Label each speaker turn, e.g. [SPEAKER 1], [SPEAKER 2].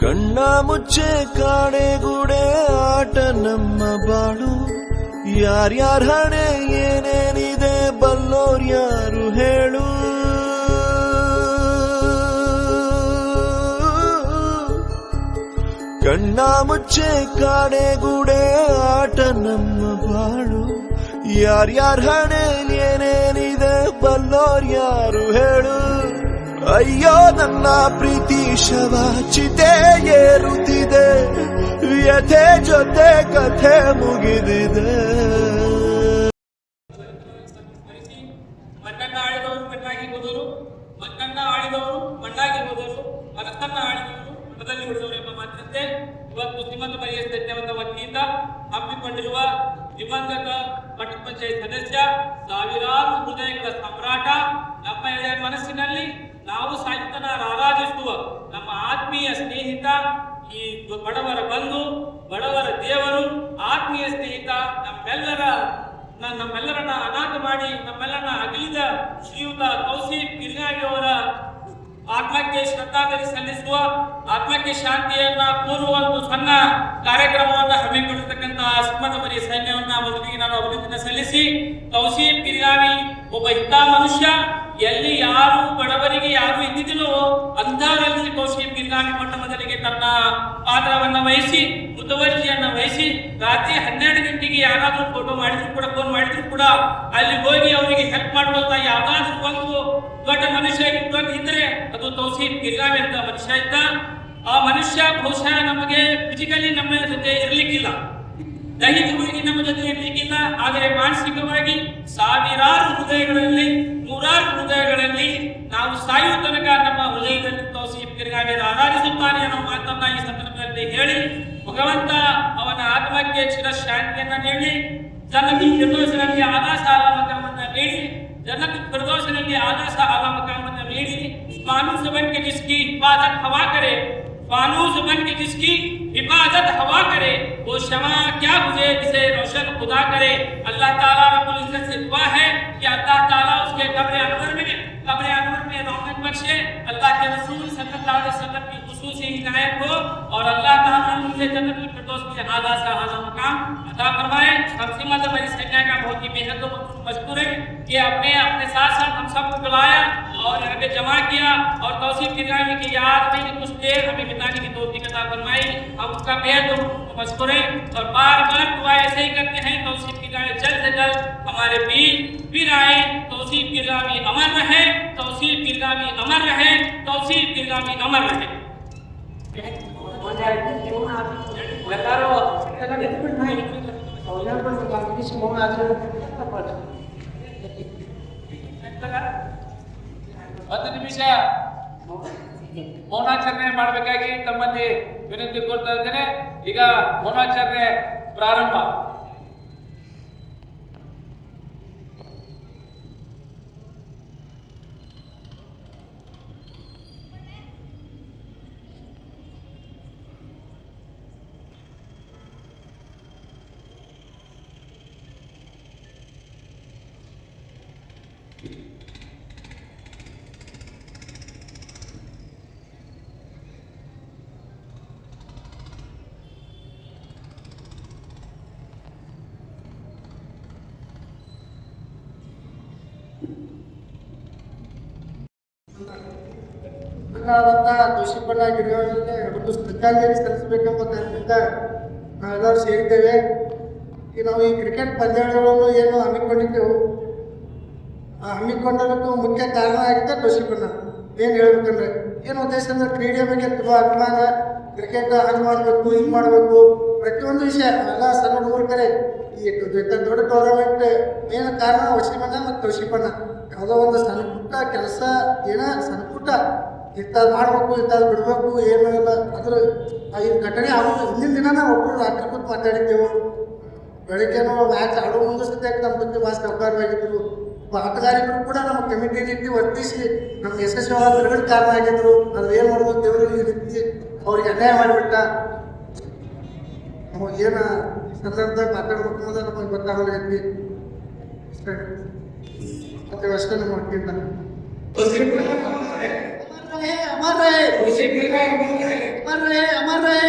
[SPEAKER 1] ಕಣ್ಣ ಮುಚ್ಚೆ ಕಾಡೆಗೂಡೆ ಆಟ ನಮ್ಮ ಬಾಳು. ಯಾರ್ಯಾರ ಹಣೆ ಏನೇನಿದೆ ಬಲ್ಲೋರ್ ಯಾರು ಹೇಳು. ಕಣ್ಣ ಮುಚ್ಚೆ ಕಾಡೆಗೂಡೆ ಆಟ ನಮ್ಮ ಬಾಳು. ಯಾರ್ಯಾರ ಹಣೆ ಏನೇನಿದೆ ಬಲ್ಲೋರ್ ಯಾರು ಹೇಳು. ಅಯ್ಯೋ ನನ್ನ ಪ್ರೀತಿ ಶವ ಚಿತೆ ಏರುತ್ತಿದೆ, ವ್ಯಥೆ ಜೊತೆ ಕಥೆ ಮುಗಿದಿದೆ.
[SPEAKER 2] ಮಣ್ಣನ್ನ ಆಳಿದವರು ಮಣ್ಣಾಗಿ ಹೋದರು, ಮಣ್ಣನ್ನ ಆಳಿದವರು ಮಣ್ಣಾಗಿ ಹೋದರು, ಮನಸ್ಸನ್ನ ಆಳಿದವರು ಮನದಲ್ಲಿ ಉಳಿದವರು ಎಂಬ ಮಾತಿನಂತೆ ಇವತ್ತು ಶ್ರೀಮಂತ ಪರಿಷತ್ ಯಜ್ಞದ ವತಿಯಿಂದ ಹಮ್ಮಿಕೊಂಡಿರುವ ದಿವಂಗತ ಪಟ್ಟಣ ಪಂಚಾಯತ್ ಸದಸ್ಯ ಸಾವಿರಾರು ಹೃದಯಗಳ ಸಾಮ್ರಾಟ, ನಮ್ಮ ಎಳೆಯ ಮನಸ್ಸಿನಲ್ಲಿ ನಾವು ಸಾಹಿತ್ಯನ ಆರಾಧಿಸುವ ನಮ್ಮ ಆತ್ಮೀಯ ಸ್ನೇಹಿತ, ಈ ಬಡವರ ಬಂಧು, ಬಡವರ ದೇವರು, ಆತ್ಮೀಯ ಸ್ನೇಹಿತ, ನಮ್ಮೆಲ್ಲರನ್ನ ಅನಾಥ ಮಾಡಿ ನಮ್ಮೆಲ್ಲರನ್ನ ಅಗಲಿದ ಶ್ರೀಯುತ ತೌಸೀಫ್ ಗಿರ್ಗಾವಿ ಅವರ ಆತ್ಮಕ್ಕೆ ಶ್ರದ್ಧಾಂಜಲಿ ಸಲ್ಲಿಸುವ, ಆತ್ಮಕ್ಕೆ ಶಾಂತಿಯನ್ನ ಕೋರುವ ಒಂದು ಸಣ್ಣ ಕಾರ್ಯಕ್ರಮವನ್ನು ಹಮ್ಮಿಕೊಂಡಿರ್ತಕ್ಕಂಥ ಶ್ರೀಮಂತ ಪರಿಷತ್ ಸೈನ್ಯವನ್ನ ಮೊದಲಿಗೆ ನಾನು ಅಭಿನಂದನೆ ಸಲ್ಲಿಸಿ, ತೌಸೀಫ್ ಗಿರ್ಗಾವಿ ಒಬ್ಬ ಹಿತ ಮನುಷ್ಯ, ಎಲ್ಲಿ ಯಾರು ಬಡವರಿಗೆ ಯಾರು ಇದ್ದಿದ್ದಿಲ್ಲೋ ಅಂಥವರಲ್ಲಿ ತೌಸೀಫ್ ಗಿರ್ಗಾವಿ ಮೊಟ್ಟ ಮೊದಲಿಗೆ ತನ್ನ ಪಾತ್ರವನ್ನ ವಹಿಸಿ, ಮುತುವರ್ಜಿಯನ್ನ ವಹಿಸಿ, ರಾತ್ರಿ 12 ಗಂಟೆಗೆ ಯಾರಾದ್ರೂ ಫೋಟೋ ಮಾಡಿದ್ರು ಕೂಡ, ಫೋನ್ ಮಾಡಿದ್ರು ಕೂಡ ಅಲ್ಲಿ ಹೋಗಿ ಅವರಿಗೆ ಹೆಲ್ಪ್ ಮಾಡುವಂತ ಯಾವ್ದಾದ್ರು ಒಂದು ದೊಡ್ಡ ಮನುಷ್ಯ ಇದ್ರೆ ಅದು ತೌಸೀಫ್ ಗಿರ್ಗಾವಿ ಅಂತ ಮನುಷ್ಯ ಇದ್ದ. ಆ ಮನುಷ್ಯ ಬಹುಶಃ ನಮಗೆ ಫಿಸಿಕಲಿ ನಮ್ಮ ಜೊತೆ ಇರ್ಲಿಕ್ಕಿಲ್ಲ, ದೈಹಿಕವಾಗಿ ನಮ್ಮ ಜೊತೆ ಇರ್ಲಿಕ್ಕಿಲ್ಲ, ಆದರೆ ಮಾನಸಿಕವಾಗಿ ಸಾವಿರಾರು ಹೃದಯಗಳಲ್ಲಿ, ನೂರಾರು ಹೃದಯಗಳಲ್ಲಿ ನಾವು ಸಾಯುವ ತನಕ ನಮ್ಮ ಹೃದಯದಲ್ಲಿ ತೌಸೀಫ್ ಗಿರ್ಗಾವಿ ಆರಾಧಿಸುತ್ತಾನೆ ಅನ್ನೋ ಮಾತನ್ನ ಈ ಸಂದರ್ಭದಲ್ಲಿ ಹೇಳಿ, ಭಗವಂತ ಅವನ ಆತ್ಮಕ್ಕೆ ಚಿರಶಾಂತಿಯನ್ನ ನೀಡಿ, ಜನ್ನತುಲ್ ಫಿರ್ದೌಸಿನಲ್ಲಿ ಆದರ್ಶ ಆಲಾಮಕವನ್ನ ನೀಡಿ, जन्नत फिरदौस ने आला सा आला मकाम मीड़ी, फानूस बन के जिसकी हिफाजत हवा करे, फानूस बन के जिसकी हिफाजत हवा करे, वो शमा क्या बुझे जिसे रोशन खुदा करे. अल्लाह ताला रब्बुल इज्जत से दुआ है कि अल्लाह ताला उसके कब्र अनवर में रौनक बख्शे, अल्लाह के रसूल सल्लल्लाहु अलैहि वसल्लम की खुसूसी हिदायत हो और अल्लाह ताला उनसे जन्नतुल फिरदौस में आला सा आला मकाम अता फरमाए. हम శ్రీమంత పరిషత్ सैन्य का बहुत ही बेहद मशकूर है कि अपने साथ साथ हम सबको बुलाया और हमें जमा किया और तौसीफ गिरगावी की याद में कुछ देर हमें बिताने की तौफीक अता फरमाई. हम उसका बेहद मशकूर है और बार बार दुआ ऐसे ही करते हैं तौसीफ गिरगावी जल्द से जल्द हमारे बीच फिर आए. तौसीफ गिरगावी अमर रहे, तौसीफ गिरगावी अमर रहे, तौसीफ गिरगावी अमर रहे. ಒಂದು ನಿಮಿಷ ಮೌನಾಚರಣೆ ಮಾಡಬೇಕಾಗಿ ತಮ್ಮಲ್ಲಿ ವಿನಂತಿ ಕೊಡ್ತಾ ಇದ್ದೇನೆ. ಈಗ ಮೌನಾಚರಣೆ ಪ್ರಾರಂಭ.
[SPEAKER 3] ತೌಸೀಫ್ ಗಿರ್ಗಾವಿಗೆ ಒಂದು ಶ್ರದ್ಧಾಂಜಲಿ ಸಲ್ಲಿಸಬೇಕೆಂಬ ಕಾರಣದಿಂದ ನಾವೆಲ್ಲರೂ ಸೇರಿದ್ದೇವೆ. ಈಗ ನಾವು ಈ ಕ್ರಿಕೆಟ್ ಪಂದ್ಯಾವಳಿಗಳನ್ನು ಏನು ಹಮ್ಮಿಕೊಂಡಿದ್ದೆವು, ಹಮ್ಮಿಕೊಂಡದಕ್ಕೂ ಮುಖ್ಯ ಕಾರಣ ಆಗಿದೆ ತೌಸೀಫ್ ಅಣ್ಣ. ಏನು ಹೇಳ್ಬೇಕಂದ್ರೆ ಏನು ಉದ್ದೇಶ ಅಂದ್ರೆ ಕ್ರೀಡೆ ಬಗ್ಗೆ ತುಂಬ ಅಭಿಮಾನ, ಕ್ರಿಕೆಟ್ ಹಂಗೆ ಮಾಡಬೇಕು, ಹಿಂಗೆ ಮಾಡಬೇಕು, ಪ್ರತಿಯೊಂದು ವಿಷಯ ಎಲ್ಲ ಸಣ್ಣ ಹುಡುಗರು ಕರೆ ಈ ದೊಡ್ಡ ಟೂರ್ನಮೆಂಟ್ ಮೇನ್ ಕಾರಣ ವಸೀಮ್ ಅಣ್ಣ ಮತ್ತು ತೌಸೀಫ್ ಅಣ್ಣ. ಯಾವುದೋ ಒಂದು ಸಣ್ಣ ಪುಟ್ಟ ಕೆಲಸ ಸಣ್ಣ ಪುಟ್ಟ ಇಂಥದ್ದು ಮಾಡಬೇಕು, ಇಂಥದ್ದು ಬಿಡಬೇಕು, ಏನೂ ಇಲ್ಲ. ಅದ್ರ ಈ ಘಟನೆ ಆಗೋದು ಹಿಂದಿನ ದಿನ ಒಬ್ಬರು ರಾತ್ರಿ ಕೂತು ಮಾತಾಡಿದ್ದೆವು. ಬೆಳಗ್ಗೆನೂ ಮ್ಯಾಚ್ ಆಡೋ ಮುಂದೆ ಸದ್ಯಕ್ಕೆ ನಮ್ಮ ಬಗ್ಗೆ ಭಾಳ ಸಹಕಾರವಾಗಿದ್ದರು. ಆಟಗಾರರು ಕೂಡ ನಮ್ಮ ಕಮಿಟಿ ರೀತಿ ವರ್ತಿಸಿ ನಮ್ಗೆ ಯಶಸ್ವಿಯಾದ ಬಿಡುಗಡೆ ಕಾರಣ ಆಗಿದ್ರು. ಅದು ಏನು ಮಾಡೋದು ದೇವರು ಈ ರೀತಿ ಅವ್ರಿಗೆ ಅನ್ಯಾಯ ಮಾಡಿಬಿಟ್ಟ. ಏನು ಸಂದರ್ಭದಾಗ ಮಾತಾಡ್ಬೇಕು ಅನ್ನೋದು ನಮಗೆ ಗೊತ್ತಾಗಲಿ. ಮತ್ತೆ ಅಷ್ಟೇ ನಮ್ಮ ಹೊಟ್ಟಿಂದ अमर रहे, अमर रहे, अमर रहे।